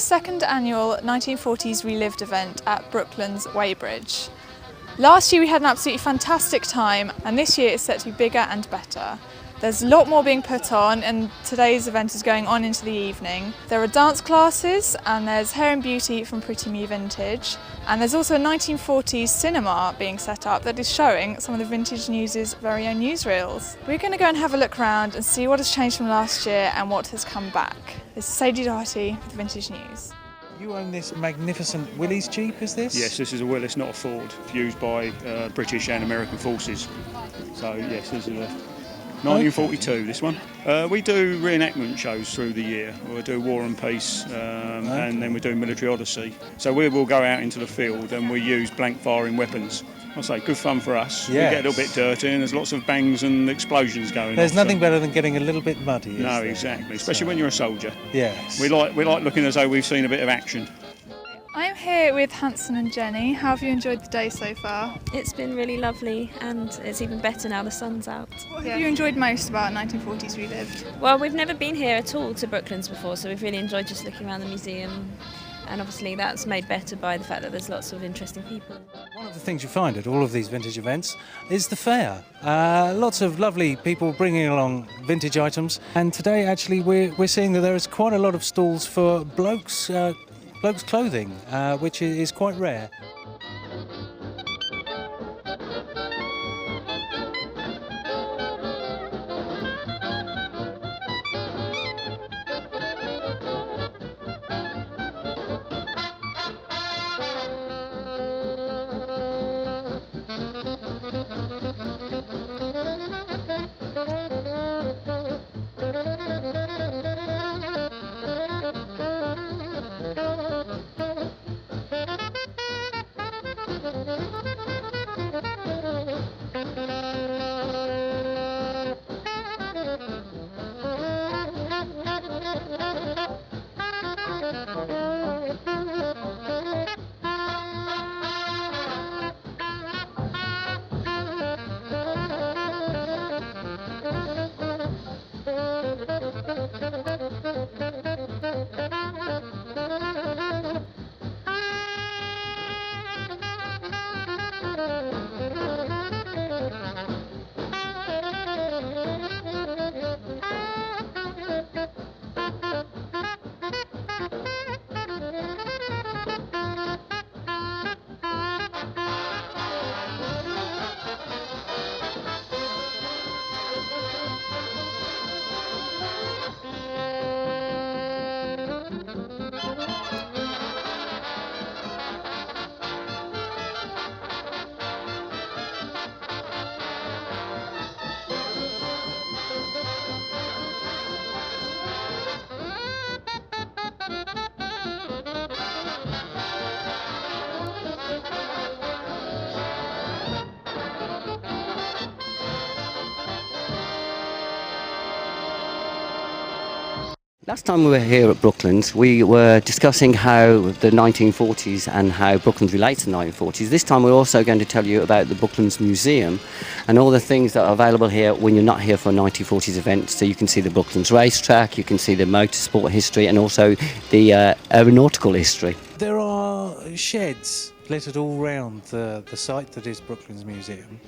second annual 1940s Relived event at Brooklands, Weybridge. Last year we had an absolutely fantastic time, and this year it's set to be bigger and better. There's a lot more being put on, and today's event is going on into the evening. There are dance classes, and there's hair and beauty from Pretty Me Vintage, and there's also a 1940s cinema being set up that is showing some of the Vintage News' very own newsreels. We're going to go and have a look around and see what has changed from last year and what has come back. This is Sadie Doherty with Vintage News. You own this magnificent Willys Jeep, is this? Yes, this is a Willis, not a Ford, used by British and American forces. So yes, this is a 1942, this one. We do reenactment shows through the year. We'll do War and Peace, and then we do Military Odyssey. So we will go out into the field and we use blank firing weapons. I'll say good fun for us. Yes. We get a little bit dirty and there's lots of bangs and explosions going There's on. nothing better than getting a little bit muddy, is No, there? exactly, especially when you're a soldier. Yes. We like looking as though we've seen a bit of action. I'm here with Hanson and Jenny. How have you enjoyed the day so far? It's been really lovely, and it's even better now the sun's out. What have you enjoyed most about 1940s Relived? Well, we've never been here at all to Brooklands before, so we've really enjoyed just looking around the museum, and obviously that's made better by the fact that there's lots of interesting people. One of the things you find at all of these vintage events is the fair. Lots of lovely people bringing along vintage items, and today actually we're seeing that there is quite a lot of stalls for blokes clothing, which is quite rare. Last time we were here at Brooklands, we were discussing how the 1940s and how Brooklands relates to the 1940s. This time we're also going to tell you about the Brooklands Museum and all the things that are available here when you're not here for a 1940s event. So you can see the Brooklands racetrack, you can see the motorsport history, and also the aeronautical history. There are sheds littered all round the site that is Brooklands Museum.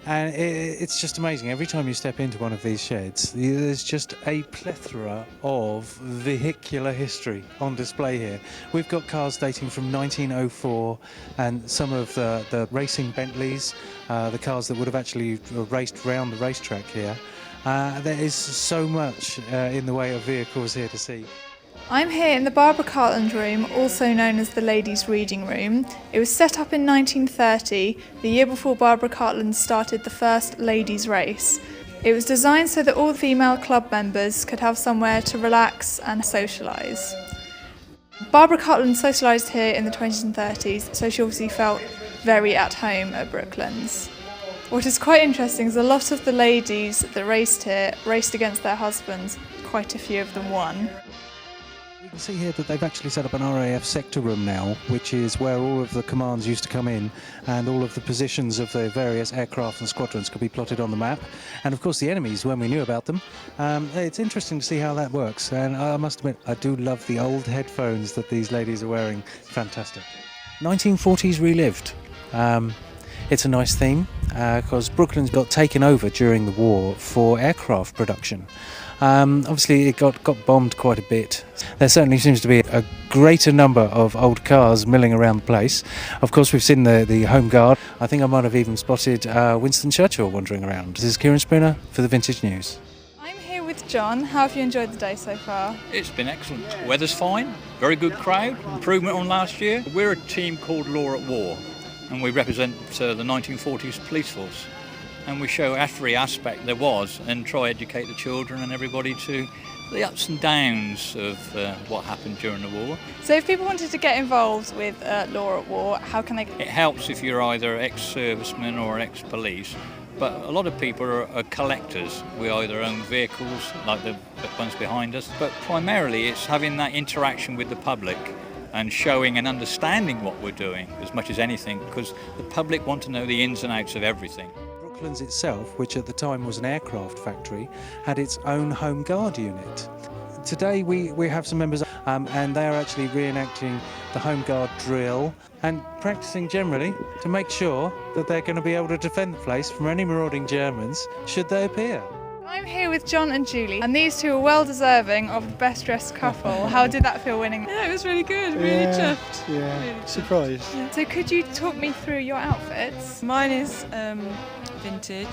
And it's just amazing. Every time you step into one of these sheds, there's just a plethora of vehicular history on display here. We've got cars dating from 1904 and some of the racing Bentleys, the cars that would have actually raced round the racetrack here. There is so much in the way of vehicles here to see. I'm here in the Barbara Cartland room, also known as the Ladies' Reading Room. It was set up in 1930, the year before Barbara Cartland started the first ladies' race. It was designed so that all female club members could have somewhere to relax and socialise. Barbara Cartland socialised here in the 20s and 30s, so she obviously felt very at home at Brooklands. What is quite interesting is a lot of the ladies that raced here raced against their husbands. Quite a few of them won. We can see here that they've actually set up an RAF Sector Room now, which is where all of the commands used to come in, and all of the positions of the various aircraft and squadrons could be plotted on the map, and of course the enemies when we knew about them. It's interesting to see how that works, and I must admit I do love the old headphones that these ladies are wearing. Fantastic. 1940s Relived. It's a nice theme because Brooklands got taken over during the war for aircraft production. Obviously it got bombed quite a bit. There certainly seems to be a greater number of old cars milling around the place. Of course we've seen the Home Guard. I think I might have even spotted Winston Churchill wandering around. This is Kieran Spooner for the Vintage News. I'm here with John. How have you enjoyed the day so far? It's been excellent. Weather's fine, very good crowd, improvement on last year. We're a team called Law at War, and we represent the 1940s police force. And we show every aspect there was and try to educate the children and everybody to the ups and downs of what happened during the war. So if people wanted to get involved with Law at War, how can they? It helps if you're either ex-serviceman or ex-police, but a lot of people are collectors. We either own vehicles, like the ones behind us, but primarily it's having that interaction with the public and showing and understanding what we're doing as much as anything, because the public want to know the ins and outs of everything. Brooklands itself, which at the time was an aircraft factory, had its own Home Guard unit. Today we have some members and they are actually reenacting the Home Guard drill and practicing generally to make sure that they're going to be able to defend the place from any marauding Germans should they appear. I'm here with John and Julie, and these two are well deserving of the best dressed couple. How did that feel winning? Yeah, it was really good, really chuffed. Yeah, really chuffed. surprised. So could you talk me through your outfits? Mine is vintage,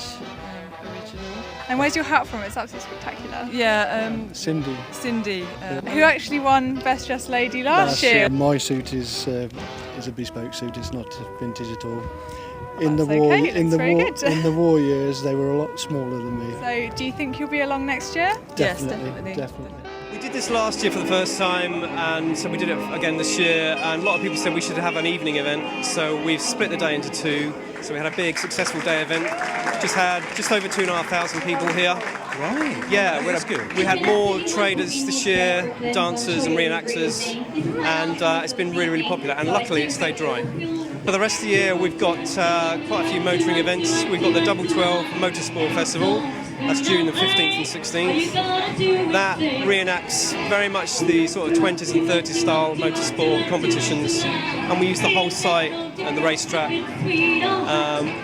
original. And where's your hat from? It's absolutely spectacular. Yeah, Cindy. Cindy. Who actually won Best Dressed Lady last year? My suit is a bespoke suit. It's not vintage at all. In That's the war, okay, it in looks the very war, good. in the war years, they were a lot smaller than me. So do you think you'll be along next year? Yes, Definitely. We did this last year for the first time, and so we did it again this year, and a lot of people said we should have an evening event, so we've split the day into two. So we had a big successful day event, just had just over 2,500 people here. Right. Yeah, that's good. we had more traders this year, dancers and reenactors, and it's been really, really popular, and luckily it stayed dry. For the rest of the year we've got quite a few motoring events. We've got the Double 12 Motorsport Festival. That's June the 15th and 16th. That reenacts very much the sort of 20s and 30s style motorsport competitions, and we use the whole site and the racetrack.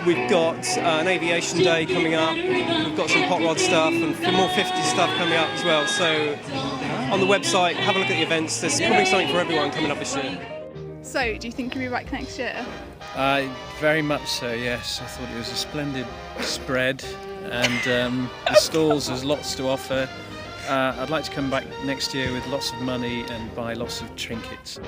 We've got an aviation day coming up. We've got some hot rod stuff and more 50s stuff coming up as well. So on the website, have a look at the events. There's probably something for everyone coming up this year. So do you think you'll be back next year? Very much so, yes. I thought it was a splendid spread, and the stalls, there's lots to offer. I'd like to come back next year with lots of money and buy lots of trinkets.